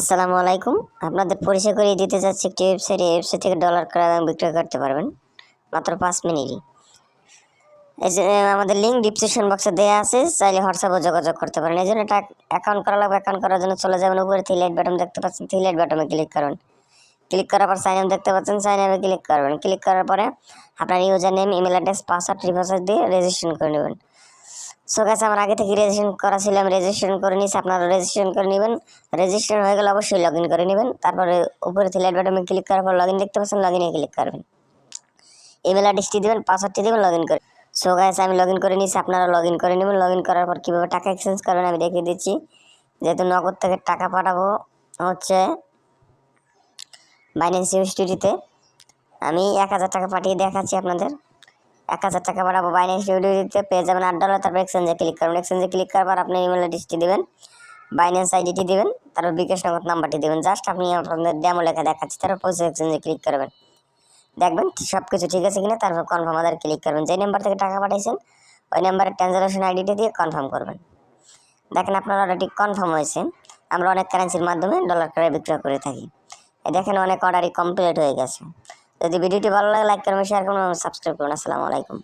আসসালামু আলাইকুম। আপনাদের পরিচয় করিয়ে দিতে চাচ্ছি একটি ওয়েবসাইট। এই ওয়েবসাইট থেকে ডলার ক্রয় এবং বিক্রয় করতে পারবেন মাত্র 5 মিনিটই। এই যে আমাদের লিঙ্ক ডিসক্রিপশন বক্সে দেওয়া আছে, চাইলে হোয়াটসঅ্যাপে যোগাযোগ করতে পারেন। এই জন্য একটা অ্যাকাউন্ট করা লাগবে। অ্যাকাউন্ট করার জন্য চলে যাবেন, উপরে থ্রি লাইট বাটন দেখতে পাচ্ছেন, থ্রি লাইট বাটনে ক্লিক করবেন। ক্লিক করার পর সাইন আপ দেখতে পাচ্ছেন, সাইন আপে ক্লিক করবেন। ক্লিক করার পরে আপনার user name, email address, password, re-password দিয়ে রেজিস্ট্রেশন করে নেবেন। সো গাইস, আমার আগে থেকে রেজিস্ট্রেশন করা ছিল, আমি রেজিস্ট্রেশন করে নিয়েছি। আপনারা রেজিস্ট্রেশন করে নেবেন। রেজিস্ট্রেশন হয়ে গেলে অবশ্যই লগ ইন করে নেবেন। তারপরে উপরে থ্রি লাইট বাটনে ক্লিক করার পর লগ ইন দেখতে পাচ্ছেন, লগ ইনে ক্লিক করবেন। ইমেল অ্যাড্রেসটি দেবেন, পাসওয়ার্ডটি দেবেন, লগ ইন করে। সো গাইস, আমি লগ ইন করে নিয়েছি, আপনারা লগ ইন করে নেবেন। লগ ইন করার পর কীভাবে টাকা এক্সচেঞ্জ করবেন আমি দেখিয়ে দিচ্ছি। যেহেতু নগদ থেকে টাকা পাঠাবো হচ্ছে বাইন্যান্স ইউএসডিটিতে, আমি 1000 টাকা পাঠিয়ে দেখাচ্ছি আপনাদের। 1000 টাকা পাঠাবো বাইন্যান্স ইউএসডিটিতে, পেয়ে যাবেন $8। তারপর এক্সচেঞ্জে ক্লিক করবেন। এক্সচেঞ্জে ক্লিক করার পর আপনি ইমেল অ্যাড্রেসটি দেবেন, বাইন্যান্স আইডিটি দেবেন, তারপর বিকাশ নগদ নাম্বারটি দেবেন। জাস্ট আপনি আপনাদের ডেমো লেখা দেখাচ্ছি, তারপর প্রসেস এক্সচেঞ্জে ক্লিক করবেন। দেখবেন সব কিছু ঠিক আছে কিনা, তারপর কনফার্ম আদার ক্লিক করবেন। যে নাম্বার থেকে টাকা পাঠাইছেন ওই নাম্বারের ট্রানজাকশন আইডিটি দিয়ে কনফার্ম করবেন। দেখেন আপনার অলরেডি কনফার্ম হয়েছে। আমরা অনেক কারেন্সির মাধ্যমে ডলার ক্রয় বিক্রয় করে থাকি। দেখেন অনেক অর্ডারই কমপ্লিট হয়ে গেছে। যদি ভিডিওটি ভালো লাগে লাইক করবেন, শেয়ার করবেন এবং সাবস্ক্রাইব করুন। আসসালামু আলাইকুম।